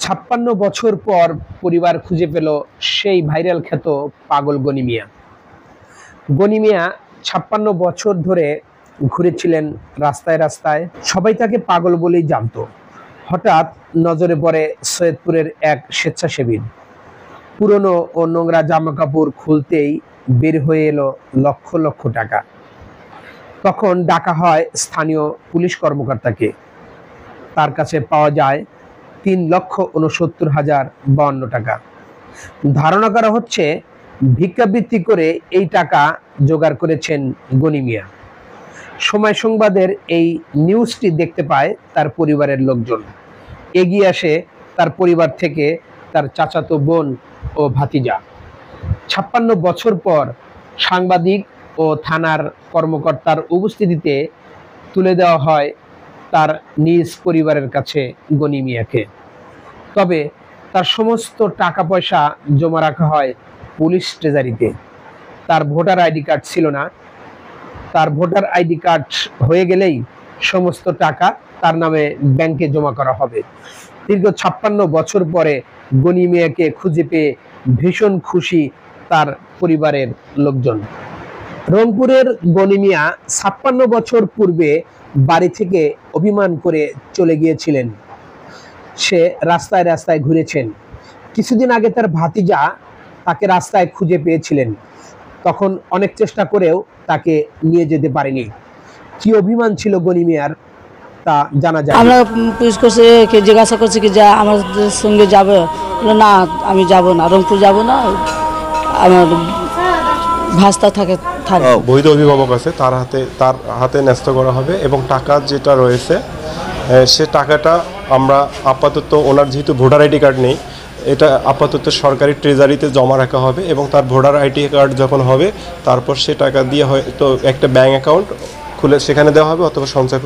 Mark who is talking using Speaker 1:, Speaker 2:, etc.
Speaker 1: 56 বছর পর পরিবার খুঁজে পেল সেই ভাইরাল খ্যাত পাগল গনি মিয়া। গনি মিয়া 56 বছর ধরে ঘুরেছিলেন রাস্তায় রাস্তায়, সবাই তাকে পাগল বলেই জানতো। হঠাৎ নজরে পড়ে সৈয়দপুরের এক স্বেচ্ছাসেবীর। পুরনো ও নোংরা জামা কাপড় খুলতেই বের হয়ে এলো লক্ষ লক্ষ টাকা। তখন ডাকা হয় স্থানীয় পুলিশ কর্মকর্তাকে। তার কাছে পাওয়া যায় 3,69,052 টাকা। ধারণা করা হচ্ছে ভিক্ষাবৃত্তি করে এই টাকা জোগাড় করেছেন গনি মিয়া। সময় সংবাদের এই নিউজটি দেখতে পায় তার পরিবারের লোকজন। এগিয়ে আসে তার পরিবার থেকে তার চাচাতো বোন ও ভাতিজা। 56 বছর পর সাংবাদিক ও থানার কর্মকর্তার উপস্থিতিতে তুলে দেওয়া হয় তার নিজ পরিবারের কাছে গনি মিয়াকে। তবে তার সমস্ত টাকা পয়সা জমা রাখা হয় পুলিশ ট্রেজারিতে। তার ভোটার আইডি কার্ড ছিল না। তার ভোটার আইডি কার্ড হয়ে গেলেই সমস্ত টাকা তার নামে ব্যাংকে জমা করা হবে। দীর্ঘ 56 বছর পরে গনি মিয়াকে খুঁজে পেয়ে ভীষণ খুশি তার পরিবারের লোকজন। রংপুরের গনি মিয়া 56 বছর পূর্বে বাড়ি থেকে অভিমান করে চলে গিয়েছিলেন। সে রাস্তায় রাস্তায় ঘুরেছেন। কিছুদিন আগে তার ভাতিজা তাকে রাস্তায় খুঁজে পেয়েছিলেন। তখন অনেক চেষ্টা করেও তাকে নিয়ে যেতে পারেনি। কি অভিমান ছিল গনি মিয়ার তা জানা যায়।
Speaker 2: আমরা পুলিশ করছে জিজ্ঞাসা করছি কি যা আমাদের সঙ্গে যাবে, না আমি যাব না, রংপুর যাব না, আমার ভাস্তা থাকে।
Speaker 3: বৈধ অভিভাবক আছে, তার হাতে ন্যস্ত করা হবে এবং টাকা যেটা রয়েছে সে টাকাটা আমরা আপাতত ওনার যেহেতু ভোটার আইডি কার্ড নেই, এটা আপাতত সরকারি ট্রেজারিতে জমা রাখা হবে এবং তার ভোটার আইডি কার্ড যখন হবে তারপর সে টাকা দিয়ে হয়তো একটা ব্যাংক অ্যাকাউন্ট খুলে সেখানে দেওয়া হবে অথবা সঞ্চয়পত্র